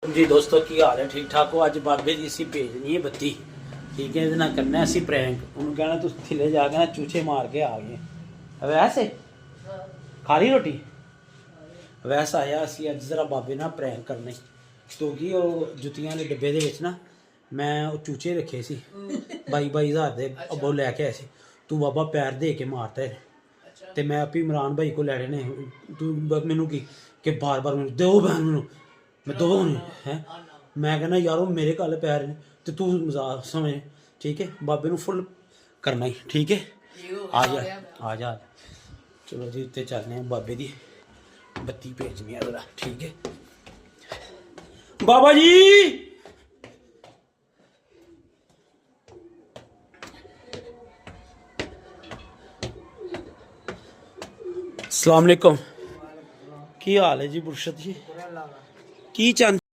जी दोस्तों की हाल है, ठीक ठाक हो। अज बाबे की असी भेजनी है बत्ती, ठीक है। ये करना असी प्रैंक। उन्होंने कहना तुम थले जाके ना चूचे मार के आ गए। वैसे खा ली रोटी? वैसे आया असी अज जरा बाबे ना प्रैंक करने, क्योंकि वो जुत्तियां के डब्बे दे ना मैं वो चूचे रखे सी 22,000 के अबो लैके आए सी। तू बाबा पैर दे के मारता है तो मैं आप इमरान भाई को लैने ने। तू मैनू कि बार बार मैं दो बहन मैनू मैं दो है। मैं कहना यार वो मेरे कल पैर ने तो तू मजाक समझ, ठीक है। बाबे नू फुल करना ही, ठीक है। आ जा आ जा। चलो जी उत्ते चलने बाबे दी बत्ती भेजनी है जरा, ठीक है। बाबा जी अस्सलाम वालेकुम। की हाल है जी बुरशद जी? की चंद